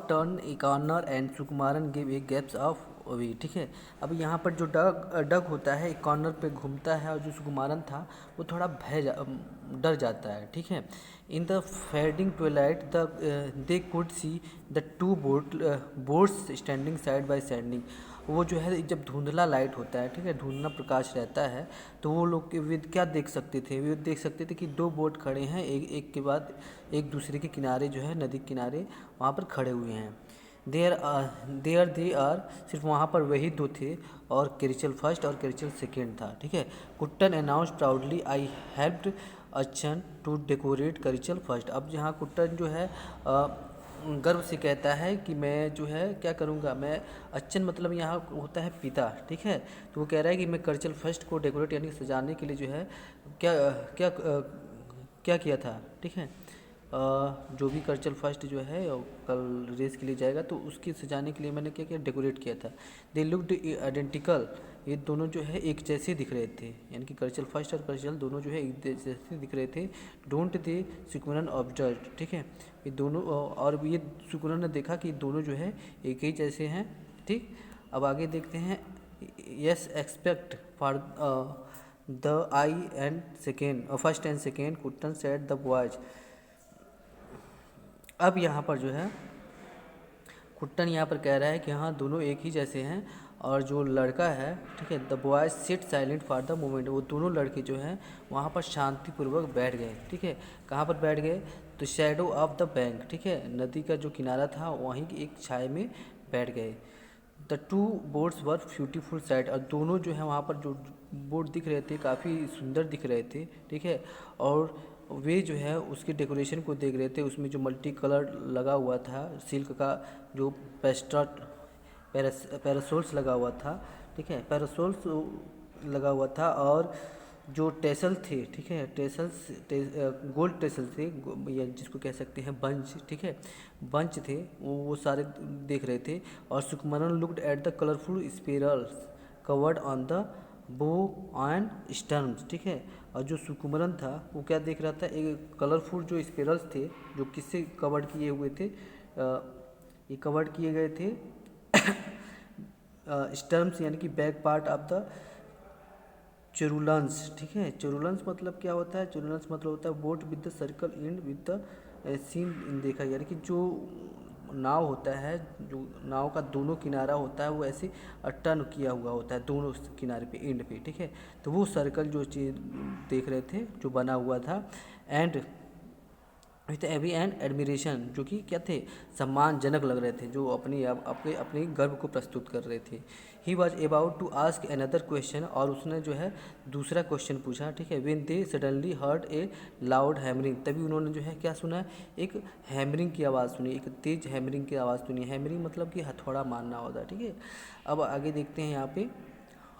Turn A corner and Sukumaran give a gaps of away. ठीक है, अब यहाँ पर जो डग होता है एक कॉर्नर पे घूमता है और जो सुकुमारन था वो थोड़ा डर जाता है। ठीक है, in the fading twilight they could see the two boats standing side by standing. वो जो है जब धुंधला लाइट होता है, ठीक है, धुंधला प्रकाश रहता है, तो वो लोग वे क्या देख सकते थे, वे देख सकते थे कि दो बोट खड़े हैं एक के बाद एक दूसरे के किनारे, जो है नदी के किनारे वहाँ पर खड़े हुए हैं। देयर दे आर, सिर्फ वहाँ पर वही दो थे और कैरिचल फर्स्ट और कैरिचल सेकेंड था। ठीक है, Kuttan announce proudly I helped Achan to decorate Karichal first. अब यहाँ कुट्टन जो है गर्व से कहता है कि मैं जो है क्या करूँगा, मैं अच्छन मतलब यहाँ होता है पिता। ठीक है, तो वो कह रहा है कि मैं कैरिचल फर्स्ट को डेकोरेट यानी सजाने के लिए जो है क्या क्या क्या किया था। ठीक है, जो भी कैरिचल फर्स्ट जो है कल रेस के लिए जाएगा तो उसकी सजाने के लिए मैंने क्या किया, डेकोरेट किया था। दे लुक्ड आइडेंटिकल, ये दोनों जो है एक जैसे दिख रहे थे, यानी कि कैरिचल फर्स्ट और कैरिचल दोनों जो है एक जैसे दिख रहे थे। Don't they Sukumaran observe. ठीक है, ये दोनों और ये सुकुमरन ने देखा कि दोनों जो है एक ही जैसे हैं। ठीक, अब आगे देखते हैं। Yes expect for the I and second first and second Kuttan set the boys. अब यहाँ पर जो है कुट्टन यहाँ पर कह रहा है कि हाँ दोनों एक ही जैसे हैं, और जो लड़का है, ठीक है, the boys sit silent for the moment. वो दोनों लड़के जो हैं वहाँ पर शांतिपूर्वक बैठ गए। ठीक है, कहाँ पर बैठ गए, तो शैडो ऑफ द बैंक। ठीक है, नदी का जो किनारा था वहीं की एक छाए में बैठ गए। The two boats were beautiful sight, और दोनों जो है वहाँ पर जो बोट दिख रहे थे काफ़ी सुंदर दिख रहे थे। ठीक है, और वे जो है उसके डेकोरेशन को देख रहे थे, उसमें जो मल्टी कलर लगा हुआ था, सिल्क का जो पैरासोल्स लगा हुआ था। ठीक है, पैरासोल्स लगा हुआ था, और जो टेसल थे, ठीक है, गोल्ड टेसल थे, या जिसको कह सकते हैं बंच। ठीक है, बंच थे, वो सारे देख रहे थे। और Sukumaran looked at the colourful spirals covered on the bow and sterns. ठीक है, और जो सुकुमारन था वो क्या देख रहा था, एक कलरफुल जो स्पिरल्स थे जो किससे कवर्ड किए हुए थे, ये कवर्ड किए गए थे स्टर्म्स यानी कि बैक पार्ट ऑफ द चेरुलेंस। ठीक है, चेरुलेंस मतलब क्या होता है, चेरुलेंस मतलब होता है boat with the circle and with the seen in देखा, यानी कि जो नाव होता है, जो नाव का दोनों किनारा होता है वो ऐसे टर्न किया हुआ होता है दोनों किनारे पे एंड पे। ठीक है, तो वो सर्कल जो चीज़ देख रहे थे जो बना हुआ था, and with awe and admiration, जो कि क्या थे, सम्मानजनक लग रहे थे, जो अपने गर्व को प्रस्तुत कर रहे थे। He was about to ask another question, और उसने जो है दूसरा क्वेश्चन पूछा। ठीक है, when they suddenly heard a loud hammering, तभी उन्होंने जो है क्या सुना, एक हैमरिंग की आवाज़ सुनी, एक तेज हैमरिंग की आवाज़ सुनी। हैमरिंग मतलब कि हथौड़ा मारना होता है। ठीक है, अब आगे देखते हैं, यहाँ पे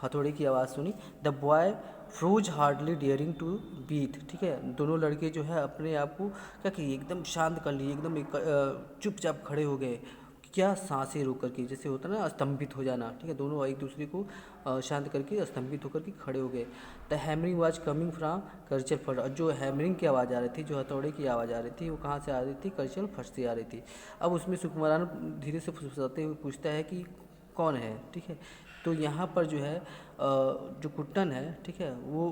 हथौड़े की आवाज़ सुनी। The boy froze hardly daring to beat. ठीक है, दोनों लड़के जो है अपने आप को क्या किए, एकदम शांत कर लिए, एकदम चुपचाप खड़े हो गए। क्या, सांसें रोक करके, जैसे होता है ना स्तंभित हो जाना। ठीक है, दोनों एक दूसरे को शांत करके स्तंभित होकर के खड़े हो गए। The hammering was coming from Karichal first, और जो हैमरिंग की आवाज़ आ रही थी, जो हथौड़े की आवाज़ आ रही थी, वो कहाँ से आ रही थी, कैरिचल फर्स्ट से आ रही थी। अब उसमें सुकुमारन धीरे से फुसफुसाते हुए पूछता है कि कौन है। ठीक है, तो यहाँ पर जो है जो कुट्टन है, ठीक है, वो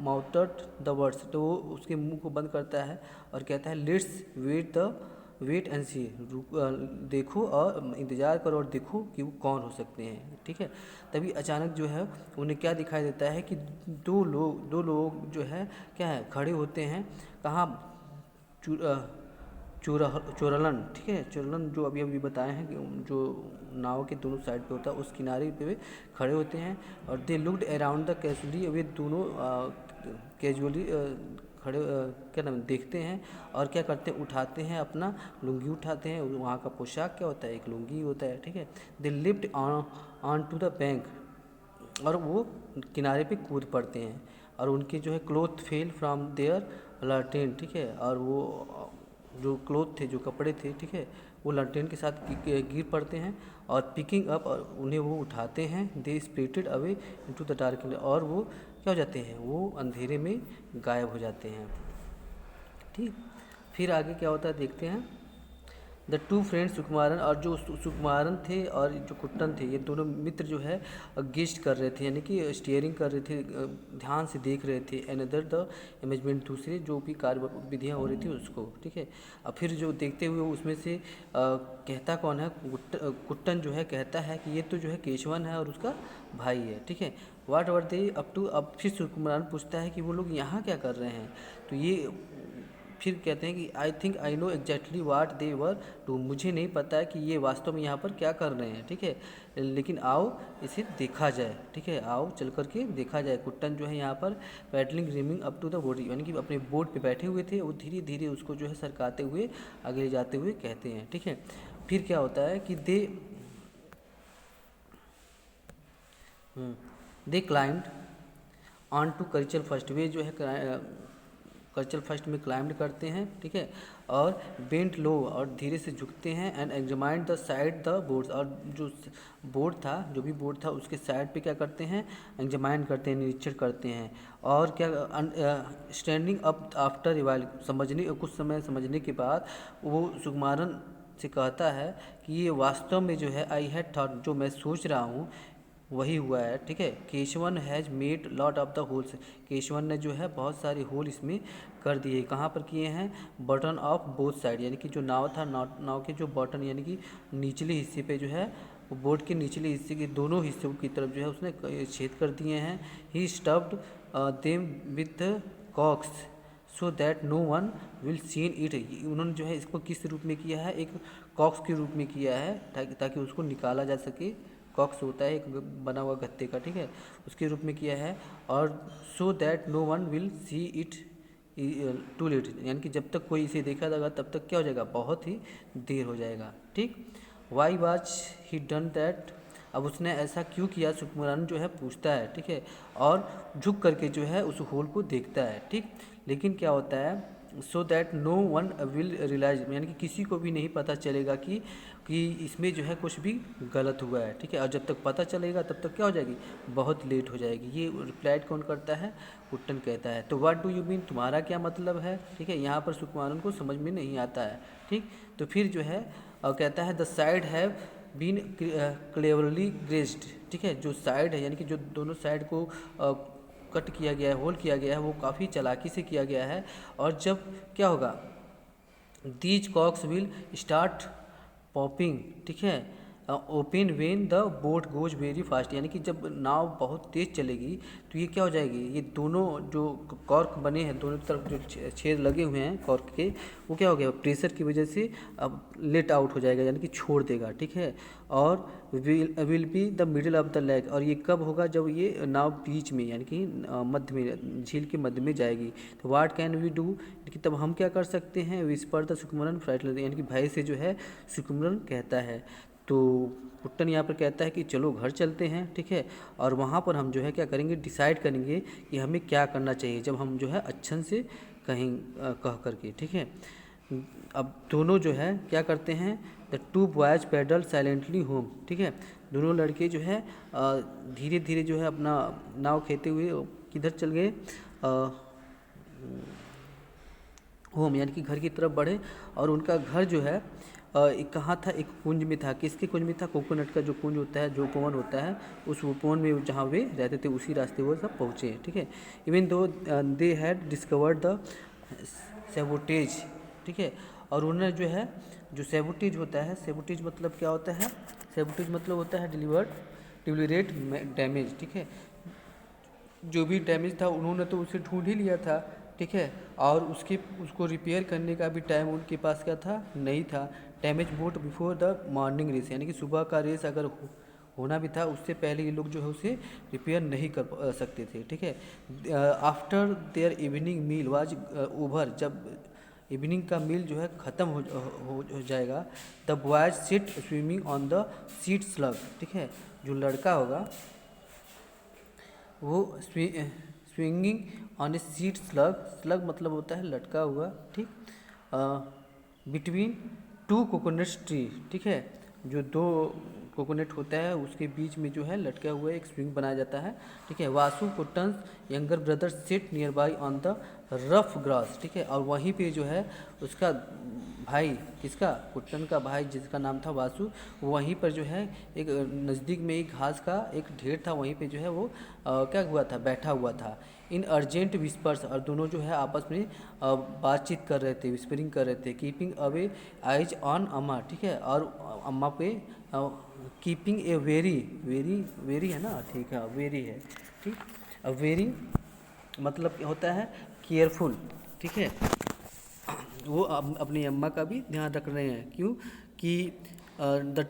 माउटड द वर्ड्स, तो वो उसके मुंह को बंद करता है और कहता है लेट्स वेट एंड सी, देखो और इंतज़ार करो और देखो कि वो कौन हो सकते हैं। ठीक है, तभी अचानक जो है उन्हें क्या दिखाई देता है कि दो लोग जो है क्या है, खड़े होते हैं। कहाँ, चोरलन। ठीक है, चोरलन जो अभी अभी बताए हैं कि जो नाव के दोनों साइड पे होता है, उस किनारे पे वे खड़े होते हैं। और they looked around the casually, वे दोनों कैजुअली खड़े क्या नाम देखते हैं, और क्या करते हैं, उठाते हैं अपना लुंगी उठाते हैं। वहाँ का पोशाक क्या होता है, एक लुंगी होता है। ठीक है, they lift on to the bank, और वो किनारे पे कूद पड़ते हैं, और उनके जो है क्लोथ फेल फ्रॉम देयर लर्टेन। ठीक है, और वो जो क्लोथ थे, जो कपड़े थे, ठीक है, वो लर्टेन के साथ गिर पड़ते हैं। और पिकिंग अप, और उन्हें वो उठाते हैं। They splitted away into the dark, और वो क्या हो जाते हैं, वो अंधेरे में गायब हो जाते हैं। ठीक, फिर आगे क्या होता है देखते हैं। द टू फ्रेंड्स सुकुमारन, और जो सुकुमारन थे और जो कुट्टन थे, ये दोनों मित्र जो है गेस्ट कर रहे थे, यानी कि स्टीयरिंग कर रहे थे, ध्यान से देख रहे थे। अनदर द इमेजमेंट, दूसरे जो भी कार्य विधियाँ हो रही थी उसको, ठीक है। अब फिर जो देखते हुए उसमें से कहता कौन है, कुट्टन जो है कहता है कि ये तो जो है केशवन है और उसका भाई है, ठीक है। वाट वर दे अप टू, अब फिर सुकुमारन पूछता है कि वो लोग यहाँ क्या कर रहे हैं, तो ये फिर कहते हैं कि I think I know exactly what they were do, मुझे नहीं पता है कि ये वास्तव में यहाँ पर क्या कर रहे हैं, ठीक है, लेकिन आओ इसे देखा जाए, ठीक है, आओ चल कर के देखा जाए। कुट्टन जो है यहाँ पर paddling rimming up to the boat, यानी कि अपने बोट पे बैठे हुए थे, वो धीरे धीरे उसको जो है सरकाते हुए आगे ले जाते हुए कहते हैं, ठीक है। फिर क्या होता है कि they climbed on to culture first, वे जो है कल्चर फर्स्ट में क्लाइंब करते हैं, ठीक है, और बेंट लो, और धीरे से झुकते हैं, and examine the side the boards, और जो बोर्ड था, जो भी बोर्ड था उसके साइड पे क्या करते हैं, एग्जामाइन करते हैं, निरीक्षण करते हैं। और क्या स्टैंडिंग अप आफ्टर रिवाइल, समझने कुछ समय समझने के बाद वो सुकुमारन से कहता है कि ये वास्तव में जो है आई हैड थॉट, जो मैं सोच रहा हूँ वही हुआ है, ठीक है। Keshavan has made lot of the holes, Keshavan ने जो है बहुत सारे होल इसमें कर दिए। कहाँ पर किए हैं, बटन ऑफ बोथ साइड, यानी कि जो नाव था, नाव के जो बटन यानी कि निचले हिस्से पे जो है, वो बोट के निचले हिस्से के दोनों हिस्सों की तरफ जो है उसने छेद कर दिए हैं। He stuffed them with cocks so that no one will seen it, उन्होंने जो है इसको किस रूप में किया है, एक कॉक्स के रूप में किया है, ताकि उसको निकाला जा सके। कॉक्स होता है एक बना हुआ गत्ते का, ठीक है, उसके रूप में किया है। और so that no one will see it too late, यानी कि जब तक कोई इसे देखा जाएगा तब तक क्या हो जाएगा, बहुत ही देर हो जाएगा, ठीक। Why was he done that, अब उसने ऐसा क्यों किया, सुकुमारन जो है पूछता है, ठीक है, और झुक करके जो है उस होल को देखता है, ठीक। लेकिन क्या होता है, so that no one will realise, यानी कि किसी को भी नहीं पता चलेगा कि इसमें जो है कुछ भी गलत हुआ है, ठीक है। और जब तक पता चलेगा तब तक क्या हो जाएगी, बहुत लेट हो जाएगी। ये रिप्लाइड कौन करता है, कुट्टन कहता है। तो व्हाट डू यू मीन, तुम्हारा क्या मतलब है, ठीक है। यहाँ पर सुकुमारन को समझ में नहीं आता है, ठीक। तो फिर जो है कहता है the side have been cleverly greased, ठीक है, जो साइड है यानी कि जो दोनों साइड को कट किया गया है, होल किया गया है, वो काफ़ी चालाकी से किया गया है। और जब क्या होगा, these cocks will start popping, ठीक है, open when the boat goes very fast, यानी कि जब नाव बहुत तेज़ चलेगी तो ये क्या हो जाएगी, ये दोनों जो कॉर्क बने हैं, दोनों तरफ जो छेद लगे हुए हैं कॉर्क के, वो क्या हो गया, प्रेशर की वजह से अब लेट आउट हो जाएगा, यानी कि छोड़ देगा, ठीक है। और will be the middle of the lake, और ये कब होगा, जब ये नाव बीच में यानी कि मध्य में, झील के मध्य में जाएगी। तो व्हाट कैन वी डू, कि तब हम क्या कर सकते हैं, विस्पर द सुकुमारन फ्राइटली, यानी कि भय से जो है सुकुमारन कहता है। तो कुट्टन यहाँ पर कहता है कि चलो घर चलते हैं, ठीक है, और वहाँ पर हम जो है क्या करेंगे, डिसाइड करेंगे कि हमें क्या करना चाहिए, जब हम जो है अच्छन से कहीं कह करके, ठीक है। अब दोनों जो है क्या करते हैं, the two boys paddle silently home, ठीक है, दोनों लड़के जो है धीरे धीरे जो है अपना नाव खेते हुए किधर चल गए, होम यानी कि घर की तरफ बढ़े। और उनका घर जो है एक कहाँ था, एक कुंज में था। किसके कुंज में था, कोकोनट का जो कुंज होता है, जो उपवन होता है, उस उपवन में जहाँ वे रहते थे उसी रास्ते वो सब पहुँचे, ठीक है। Even though they had discovered the sabotage, ठीक है, और उन्होंने जो है, जो सेबोटेज होता है, सेबोटेज मतलब क्या होता है, सेबोटेज मतलब होता है डिलीवरेट डैमेज, ठीक है, जो भी डैमेज था उन्होंने तो उसे ढूंढ ही लिया था, ठीक है, और उसको रिपेयर करने का भी टाइम उनके पास क्या था, नहीं था। Damage boat before the morning race, यानी कि सुबह का रेस अगर होना भी था उससे पहले ये लोग जो है उसे रिपेयर नहीं कर सकते थे, ठीक है। After their evening meal was over, जब इवनिंग का मील जो है ख़त्म हो जाएगा, the boys sit swimming on the seat slug, ठीक है, जो लड़का होगा वो swinging on a seat slug, slug मतलब होता है लटका हुआ, ठीक, बिटवीन टू कोकोनट ट्री, ठीक है, जो दो कोकोनट होता है उसके बीच में जो है लटका हुआ एक स्विंग बनाया जाता है, ठीक है। Vasu Kuttan's younger brother sit nearby on the rough grass, ठीक है, और वहीं पे जो है उसका भाई, किसका, कुट्टन का भाई जिसका नाम था वासु, वहीं पर जो है एक नज़दीक में एक घास का एक ढेर था, वहीं पे जो है वो क्या हुआ था, बैठा हुआ था। इन अर्जेंट विस्पर्स, और दोनों जो है आपस में बातचीत कर रहे थे, विस्परिंग कर रहे थे। कीपिंग अवे आइज ऑन अम्मा, ठीक है, और अम्मा पे keeping a very very very है ना, ठीक है, वेरी है, ठीक। अब वेरी मतलब होता है केयरफुल, ठीक है। वो अपनी अम्मा का भी ध्यान रख रहे हैं। क्यों कि the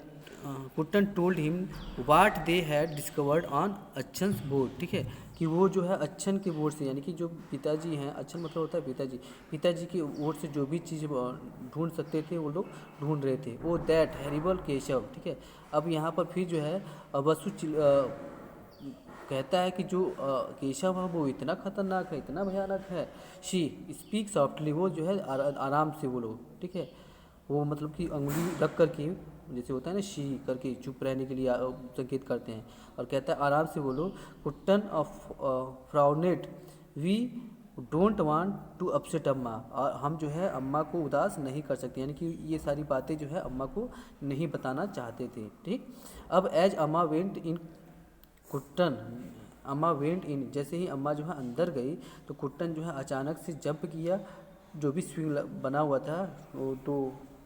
Kuttan told him what they had discovered on Achan board, ठीक है, कि वो जो है अच्छन के बोर्ड से, यानी कि जो पिताजी हैं, अच्छन मतलब होता है पिताजी, पिताजी की ओर से जो भी चीज़ ढूंढ सकते थे वो लोग ढूंढ रहे थे। वो दैट हैरिबल केशव, ठीक है। अब यहाँ पर फिर जो है वसु कहता है कि जो केशव है वो इतना खतरनाक है, इतना भयानक है। शी स्पीक सॉफ्टली, वो जो है आराम से बोलो, ठीक है। वो मतलब कि अंगुली रख करके, जैसे होता है ना शी करके चुप रहने के लिए संकेत करते हैं, और कहता है आराम से बोलो। Kuttan off frowned, we don't want to upset Amma, और हम जो है अम्मा को उदास नहीं कर सकते, यानी कि ये सारी बातें जो है अम्मा को नहीं बताना चाहते थे, ठीक। अब एज अम्मा वेंट इन कुट्टन, अम्मा वेंट इन, जैसे ही अम्मा जो है अंदर गई तो कुट्टन जो है अचानक से जंप किया। जो भी स्विंग बना हुआ था, वो तो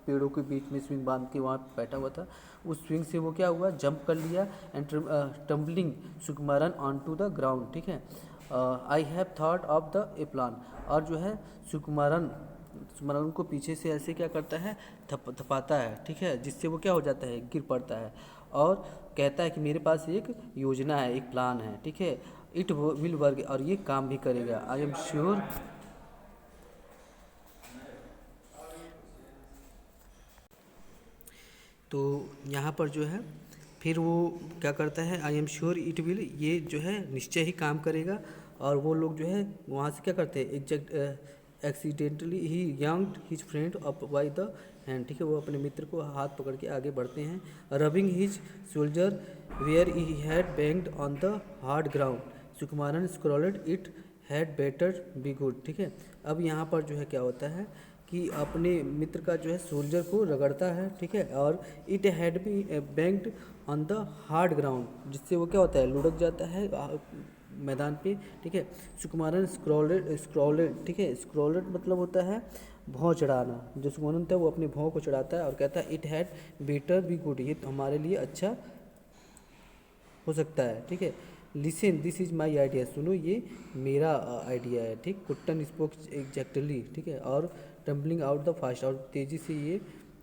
पेड़ों के बीच में स्विंग बांध के वहाँ बैठा हुआ था, उस स्विंग से वो क्या हुआ, जंप कर लिया। And tumbling Sukumaran on to the ground, ठीक है। I have thought of the a plan, और जो है सुकुमारन सुकुमारन को पीछे से ऐसे क्या करता है, थपाता है, ठीक है, जिससे वो क्या हो जाता है, गिर पड़ता है। और कहता है कि मेरे पास एक योजना है, एक प्लान है, ठीक है, इट विल वर्क, और ये काम भी करेगा, आई एम श्योर। तो यहाँ पर जो है फिर वो क्या करता है, I am sure it will, ये जो है निश्चय ही काम करेगा। और वो लोग जो है वहाँ से क्या करते हैं, एक्सीडेंटली ही yanked his friend up by the hand, ठीक है, वो अपने मित्र को हाथ पकड़ के आगे बढ़ते हैं। Rubbing his shoulder where he had banged on the hard ground, Sukumaran scowled it had better be good, ठीक है। अब यहाँ पर जो है क्या होता है कि अपने मित्र का जो है सोल्जर को रगड़ता है, ठीक है, और it had be banged on the hard ground, जिससे वो क्या होता है, लुढ़क जाता है मैदान पे, ठीक है। सुकुमारन स्क्रॉलेड, ठीक है, स्क्रॉलेड मतलब होता है भौं चढ़ाना। जो सुकुमारन था वो अपने भौं को चढ़ाता है और कहता है it had better be good, ये तो हमारे लिए अच्छा हो सकता है, ठीक है। Listen this is my idea, सुनो ये मेरा आइडिया है, ठीक। कुट्टन स्पोक एग्जैक्टली, ठीक है, और टम्बलिंग आउट द फास्ट, और तेज़ी से ये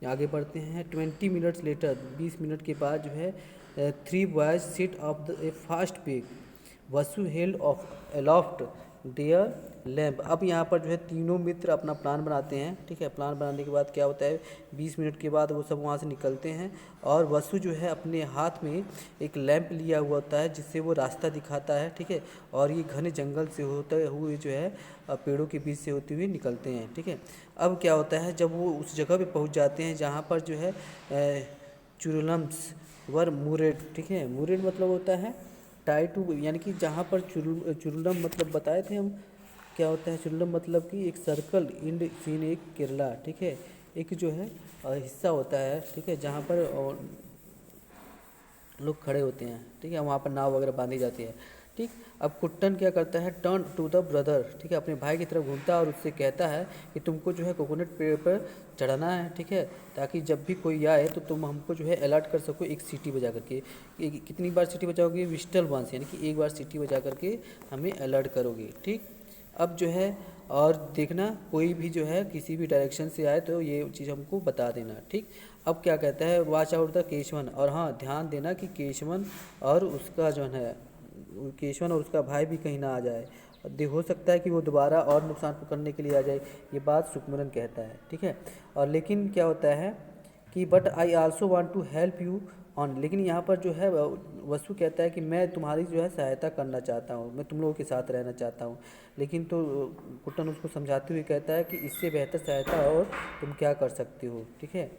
आगे बढ़ते हैं। 20 मिनट्स लेटर, 20 मिनट के बाद जो है 3 boys sit off the a fast pack, Vasu held off aloft their lamp. अब यहाँ पर जो है तीनों मित्र अपना प्लान बनाते हैं, ठीक है। प्लान बनाने के बाद क्या होता है, 20 मिनट के बाद वो सब वहाँ से निकलते हैं, और वसु जो है अपने हाथ में एक लैंप लिया हुआ होता है, जिससे वो रास्ता दिखाता है, ठीक है। और ये घने जंगल से होते हुए जो है पेड़ों के बीच से होते हुए निकलते हैं, ठीक है। अब क्या होता है, जब वो उस जगह पे पहुँच जाते हैं जहाँ पर जो है चुरुलम्स वर मुरेड, ठीक है। मुरेड मतलब होता है टाई टू, यानी कि जहाँ पर चुरुलम मतलब बताए थे हम, क्या होता है चुरुलम मतलब कि एक सर्कल इंड सीन एक केरला, ठीक है, एक जो है हिस्सा होता है, ठीक है, जहाँ पर लोग खड़े होते हैं, ठीक है, वहाँ पर नाव वगैरह बांधी जाती है, ठीक। अब कुट्टन क्या करता है, टर्न टू द ब्रदर, ठीक है, अपने भाई की तरफ घूमता है और उससे कहता है कि तुमको जो है कोकोनट पेड़ पर चढ़ना है, ठीक है, ताकि जब भी कोई आए तो तुम हमको जो है अलर्ट कर सको एक सीटी बजा करके। कितनी बार सीटी बजाओगे, विस्टल वंस, यानी कि एक बार सीटी बजा करके हमें अलर्ट करोगे, ठीक। अब जो है और देखना कोई भी जो है किसी भी डायरेक्शन से आए तो ये चीज़ हमको बता देना, ठीक। अब क्या कहता है, वॉच आउट द केशवन, और हाँ ध्यान देना कि केशवन और उसका जो है केशवन और उसका भाई भी कहीं ना आ जाए, हो सकता है कि वो दोबारा और नुकसान करने के लिए आ जाए, ये बात सुकुमारन कहता है, ठीक है। और लेकिन क्या होता है कि but I also want to help you on, लेकिन यहाँ पर जो है वसु कहता है कि मैं तुम्हारी जो है सहायता करना चाहता हूँ, मैं तुम लोगों के साथ रहना चाहता हूँ। लेकिन तो कुट्टन उसको समझाते हुए कहता है कि इससे बेहतर सहायता और तुम क्या कर सकते हो, ठीक है।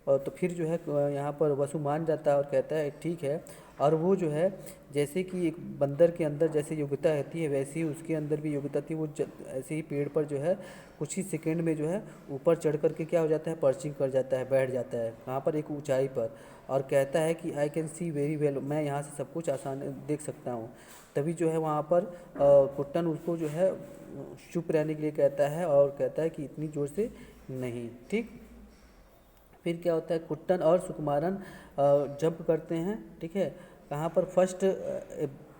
और तो फिर जो है यहाँ पर वसु मान जाता है और कहता है ठीक है। और वो जो है जैसे कि एक बंदर के अंदर जैसे योग्यता रहती है वैसे ही उसके अंदर भी योग्यता थी। वो ऐसे ही पेड़ पर जो है कुछ ही सेकंड में जो है ऊपर चढ़ करके क्या हो जाता है, पर्चिंग कर जाता है, बैठ जाता है वहाँ पर एक ऊंचाई पर, और कहता है कि I can see very well, मैं यहाँ से सब कुछ आसान देख सकता हूँ। तभी जो है वहाँ पर कुट्टन उसको जो है चुप रहने के लिए कहता है और कहता है कि इतनी ज़ोर से नहीं। ठीक, फिर क्या होता है, कुट्टन और सुकुमारन जंप करते हैं। ठीक है, कहाँ पर, first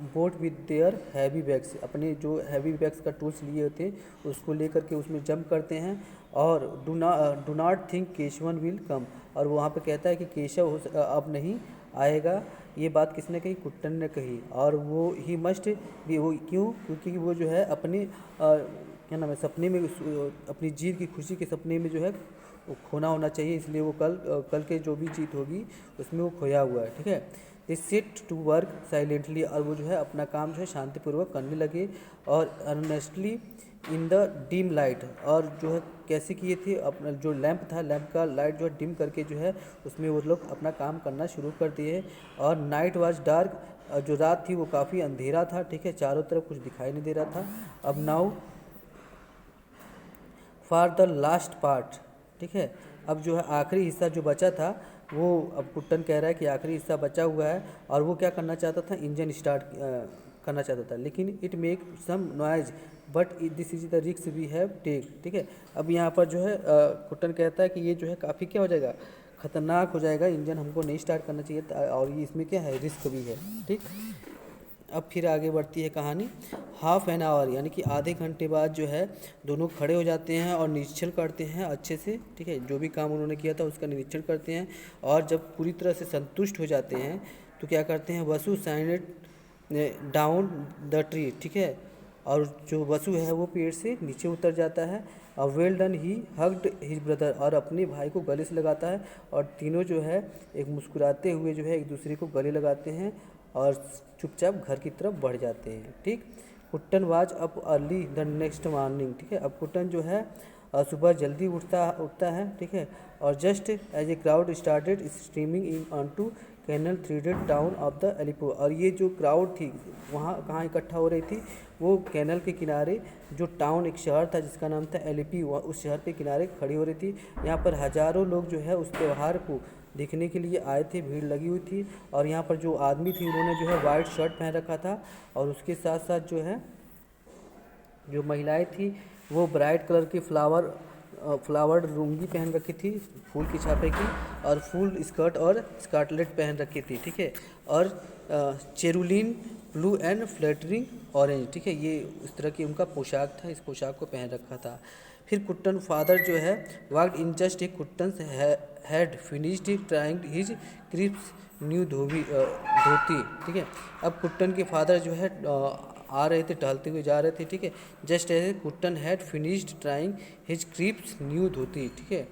boat with their heavy bags, अपने जो हैवी बैग्स का टूल्स लिए थे उसको लेकर के उसमें जंप करते हैं। और do not think Keshavan will come, और वो वहाँ पे कहता है कि केशव अब नहीं आएगा। ये बात किसने कही, कुट्टन ने कही। और वो ही मस्ट भी, वो क्यों, क्योंकि वो जो है अपने क्या नाम है, सपने में अपनी जीत की खुशी के सपने में जो है वो खोना होना चाहिए, इसलिए वो कल के जो भी जीत होगी उसमें वो खोया हुआ है। ठीक है, they sit to work silently, और वो जो है अपना काम जो है शांतिपूर्वक करने लगे और earnestly in the dim light, और जो है कैसे किए थे, अपना जो लैंप था, लैंप का लाइट जो है डिम करके जो है उसमें वो लोग अपना काम करना शुरू कर दिए। और नाइट वाज डार्क, जो रात थी वो काफ़ी अंधेरा था। ठीक है, चारों तरफ कुछ दिखाई नहीं दे रहा था। अब now for the last part. ठीक है, अब जो है आखिरी हिस्सा जो बचा था वो, अब कुट्टन कह रहा है कि आखिरी हिस्सा बचा हुआ है, और वो क्या करना चाहता था, इंजन स्टार्ट करना चाहता था, लेकिन it make some noise but this is the risk we have take. ठीक है, अब यहाँ पर जो है कुट्टन कहता है कि ये जो है काफ़ी क्या हो जाएगा, ख़तरनाक हो जाएगा, इंजन हमको नहीं स्टार्ट करना चाहिए, और ये इसमें क्या है, रिस्क भी है। ठीक, अब फिर आगे बढ़ती है कहानी। हाफ एन आवर यानी कि आधे घंटे बाद जो है दोनों खड़े हो जाते हैं और निरीक्षण करते हैं अच्छे से। ठीक है, जो भी काम उन्होंने किया था उसका निरीक्षण करते हैं, और जब पूरी तरह से संतुष्ट हो जाते हैं तो क्या करते हैं, वसु साइनेड डाउन द ट्री। ठीक है, और जो वसु है वो पेड़ से नीचे उतर जाता है। और वेल डन ही हग्ड हिज ब्रदर, और अपने भाई को गले से लगाता है, और तीनों जो है एक मुस्कुराते हुए जो है एक दूसरे को गले लगाते हैं और चुपचाप घर की तरफ बढ़ जाते हैं। ठीक, Kuttan was up early the next morning. ठीक है, अब कुट्टन जो है सुबह जल्दी उठता है। ठीक है, और just as a crowd started streaming in on to canal threaded town of the Alleppey, और ये जो क्राउड थी वहाँ कहाँ इकट्ठा हो रही थी, वो कैनल के किनारे जो टाउन, एक शहर था जिसका नाम था एलिपी, उस शहर के किनारे खड़ी हो रही थी। यहाँ पर हज़ारों लोग जो है उस त्यौहार को देखने के लिए आए थे, भीड़ लगी हुई थी। और यहाँ पर जो आदमी थी उन्होंने जो है वाइट शर्ट पहन रखा था, और उसके साथ साथ जो है जो महिलाएं थी वो ब्राइट कलर की फ्लावर्ड लुंगी पहन रखी थी, फूल की छापे की, और फुल स्कर्ट और स्कार्टलेट पहन रखी थी। ठीक है, और चेरुलिन ब्लू एंड फ्लैटरिंग ऑरेंज। ठीक है, ये इस तरह की उनका पोशाक था, इस पोशाक को पहन रखा था। फिर कुट्टन फादर जो है worked in just a Kuttan had finished trying his crisp new dhoti. ठीक है, अब कुट्टन के फादर जो है आ रहे थे, टहलते हुए जा रहे थे। ठीक है, just as Kuttan had finished trying his crisp new dhoti. ठीक है,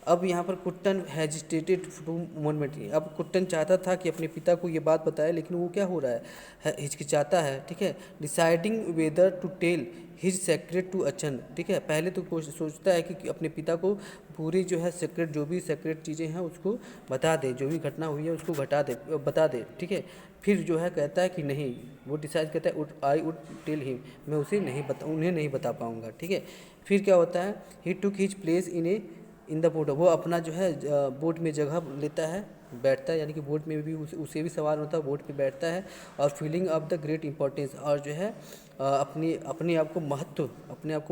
अब यहाँ पर कुट्टन हेजिटेटेड टू मोमेंट, अब कुट्टन चाहता था कि अपने पिता को ये बात बताए, लेकिन वो क्या हो रहा है, हिचकिचाता है। ठीक है, deciding whether to tell his secret to Achan. ठीक है, पहले तो सोचता है कि अपने पिता को पूरी जो है सेक्रेट, जो भी सेक्रेट चीज़ें हैं उसको बता दे, जो भी घटना हुई है उसको बता दे। ठीक है, फिर जो है कहता है कि नहीं, वो डिसाइड करता है आई वुड टेल हिम, मैं उसे उन्हें नहीं बता पाऊँगा। ठीक है, फिर क्या होता है, he took his place in the boat, वो अपना जो है बोट में जगह लेता है, बैठता है, यानी कि बोट में भी उसे भी सवार होता है, बोट पे बैठता है, और feeling of the great importance, और जो है अपने आप को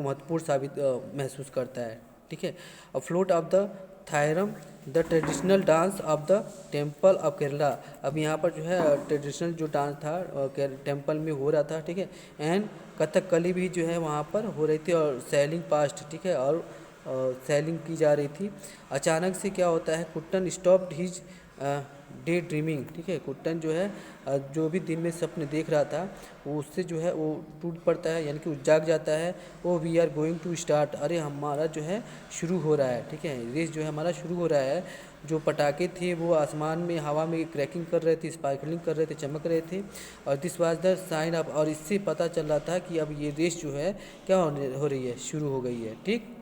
महत्वपूर्ण साबित महसूस करता है। ठीक है, float of the thiram the traditional dance of the temple of Kerala, अब यहाँ पर जो है ट्रेडिशनल जो डांस था टेम्पल में हो रहा था। ठीक है, एंड कथकली भी जो है वहाँ पर हो रही थी, और सेलिंग पास्ट। ठीक है, और सेलिंग की जा रही थी। अचानक से क्या होता है, Kuttan stopped his day dreaming. ठीक है, कुट्टन जो है जो भी दिन में सपने देख रहा था वो उससे जो है वो टूट पड़ता है, यानी कि वो जाग जाता है। वो we are going to start, अरे हमारा जो है शुरू हो रहा है। ठीक है, रेस जो है हमारा शुरू हो रहा है। जो पटाखे थे वो आसमान में, हवा में क्रैकिंग कर रहे थे, स्पार्कलिंग कर रहे थे, चमक रहे थे, और this was the sign up, और इससे पता चल रहा था कि अब ये रेस जो है क्या हो रही है, शुरू हो गई है। ठीक,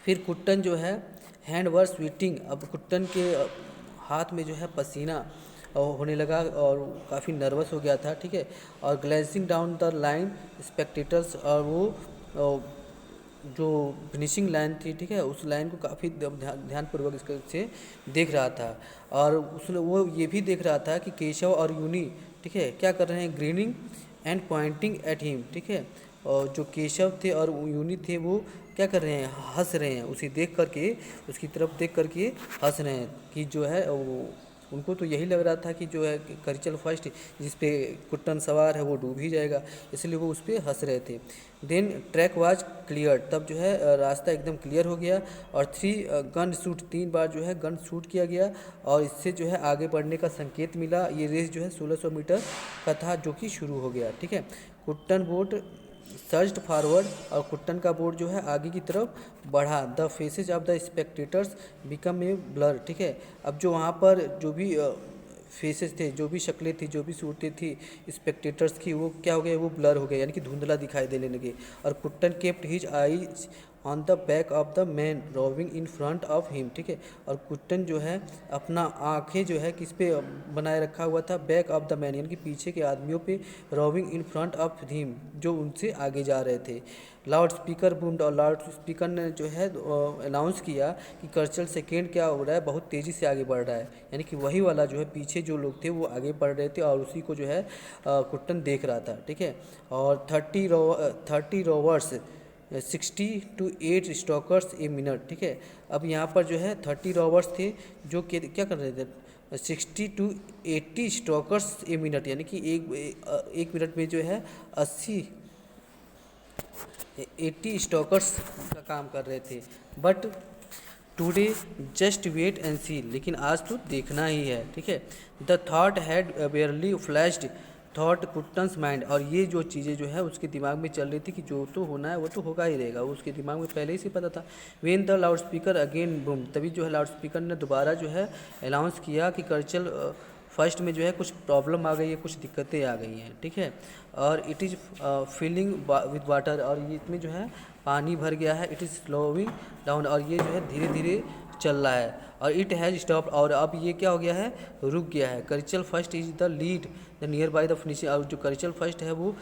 फिर कुट्टन जो है हैंड वर स्वेटिंग, अब कुट्टन के हाथ में जो है पसीना होने लगा और काफ़ी नर्वस हो गया था, ठीक है। और ग्लेंसिंग डाउन द लाइन स्पेक्टेटर्स, और वो जो फिनिशिंग लाइन थी, ठीक है, उस लाइन को काफ़ी ध्यानपूर्वक इसके से देख रहा था। और उसने वो ये भी देख रहा था कि केशव और यूनी, ठीक है, क्या कर रहे हैं, grinning and Poynting at him, ठीक है। और जो केशव थे और यूनी थे वो क्या कर रहे हैं, हंस रहे हैं, उसे देख करके, उसकी तरफ देख करके हंस रहे हैं कि जो है वो, उनको तो यही लग रहा था कि जो है करिचल फर्स्ट जिस पे कुट्टन सवार है वो डूब ही जाएगा, इसलिए वो उस पर हंस रहे थे। देन ट्रैक वाज क्लियर, तब जो है रास्ता एकदम क्लियर हो गया और 3 गन शूट, 3 बार जो है गन शूट किया गया और इससे जो है आगे बढ़ने का संकेत मिला। ये रेस जो है 1600 मीटर का था जो कि शुरू हो गया, ठीक है। कुट्टन बोट सर्च्ड फॉरवर्ड, और कुट्टन का बोर्ड जो है आगे की तरफ बढ़ा। The faces of the spectators become a blur, ठीक है। अब जो वहाँ पर जो भी फेसेस थे, जो भी शक्लें थी, जो भी सूरतें थी स्पेक्टेटर्स की, वो क्या हो गए, वो ब्लर हो गए, यानी कि धुंधला दिखाई देने लगे। और Kuttan kept his eyes on the back of the man rowing in front of him, ठीक है। और कुट्टन जो है अपना आंखें जो है किस पे बनाए रखा हुआ था, बैक ऑफ द मैन, यानी कि पीछे के आदमियों पे, rowing in front of him, जो उनसे आगे जा रहे थे। लाउड स्पीकर बूम्ड, और लाउड स्पीकर ने जो है अनाउंस किया कि कर्चल सेकेंड क्या हो रहा है, बहुत तेज़ी से आगे बढ़ रहा है, यानी कि वही वाला जो है पीछे जो लोग थे वो आगे बढ़ रहे थे और उसी को जो है कुट्टन देख रहा था, ठीक है। और 30 rowers 60 to 8 strokes a minute, ठीक है। अब यहाँ पर जो है 30 रोवर्स थे जो क्या कर रहे थे, 60 to 80 स्टॉकर्स ए मिनट, यानी कि एक मिनट में जो है 80 स्टॉकर्स का काम कर रहे थे। But today just wait and see, लेकिन आज तो देखना ही है, ठीक है। The thought had barely flashed through Kuttan's mind, और ये जो चीज़ें जो है उसके दिमाग में चल रही थी कि जो तो होना है वो तो होगा ही रहेगा, वो उसके दिमाग में पहले ही से पता था। When the loud speaker again boom, तभी जो है लाउड स्पीकर ने दोबारा जो है अनाउंस किया कि कर्चल फर्स्ट में जो है कुछ प्रॉब्लम आ गई है, कुछ दिक्कतें आ गई हैं, ठीक है। और it is filling with water, और ये इसमें जो है पानी भर गया है। इट इज़ स्लोइंग डाउन, और ये जो है धीरे धीरे चल रहा है। और इट हैज़ स्टॉप, और अब ये क्या हो गया है, रुक गया है। Karichal first is the lead the near by the finishing, और जो करिचल फर्स्ट है वो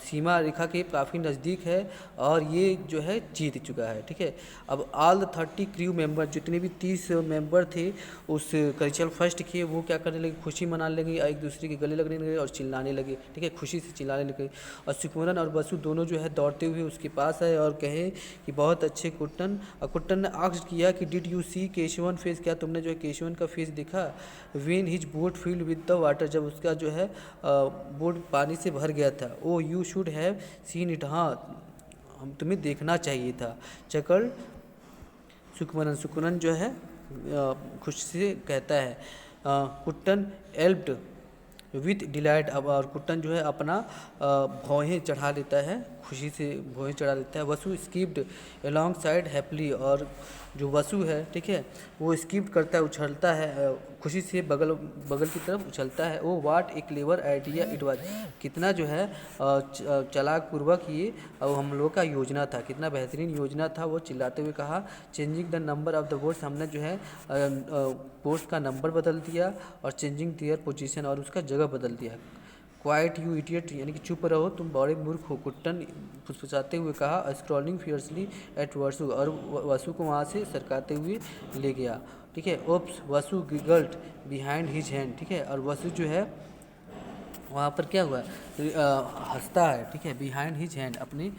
सीमा रेखा के काफ़ी नज़दीक है और ये जो है जीत चुका है, ठीक है। अब ऑल द 30 क्रू मेंबर, जितने भी 30 मेंबर थे उस करिचल फर्स्ट के, वो क्या करने लगे, खुशी मनाने लगे, एक दूसरे के गले लगने लगे और चिल्लाने लगे, ठीक है, खुशी से चिल्लाने लगे। और सुकुमरन और बसु दोनों जो है दौड़ते हुए उसके पास आए और कहे कि बहुत अच्छे कुट्टन। और कुट्टन ने आस्क किया कि did you see Keshavan face, क्या तुमने जो है केशवन का फेस देखा। When his boat filled with the water, जब उसका जो है बोट पानी से भर गया था। Oh you should have seen it, हाँ हम तुम्हें देखना चाहिए था। चकल सुकुमरन, सुकुमरन जो है खुशी से कहता है। कुट्टन एल्प्ड विथ डिलाइट, अब और कुट्टन जो है अपना भौहें चढ़ा लेता है, खुशी से भौहें चढ़ा लेता है। वसु स्किप्ड अलॉन्ग साइड हैप्पली, और जो वसु है, ठीक है, वो स्किप करता है, उछलता है खुशी से, बगल बगल की तरफ उछलता है। Oh what A clever idea it was, कितना जो है चालाक पूर्वक ये हम लोग का योजना था, कितना बेहतरीन योजना था, वो चिल्लाते हुए कहा। Changing the number of the boats, हमने जो है बोट्स का नंबर बदल दिया, और चेंजिंग देयर पोजीशन, और उसका जगह बदल दिया। क्वाइट यू इडियट, यानी कि चुप रहो तुम बड़े मूर्ख हो, कुट्टन फुसफुसाते हुए कहा। स्क्रॉलिंग फियर्सली एट वसु, और वसु को वहाँ से सरकाते हुए ले गया, ठीक है। ओप्स वसु गिगल्ट बिहाइंड हिज हैंड, ठीक है। और वसु जो है वहाँ पर क्या हुआ, हंसता है, ठीक है, बिहाइंड हिज हैंड, अपने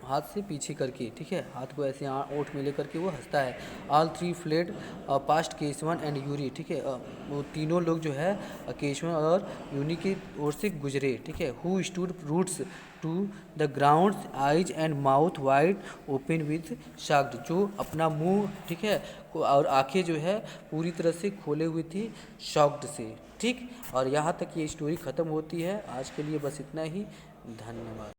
हाथ से पीछे करके, ठीक है, हाथ को ऐसे ओठ में लेकर के वो हंसता है। All three fled past Keshavan and Yuri, ठीक है, वो तीनों लोग जो है केशवन और यूनी की ओर से गुजरे, ठीक है। Who stood roots to the ground, eyes and mouth wide open with shocked, जो अपना मुंह, ठीक है, और आंखें जो है पूरी तरह से खोले हुए थी शॉक्ड से, ठीक। और यहाँ तक ये स्टोरी ख़त्म होती है। आज के लिए बस इतना ही, धन्यवाद।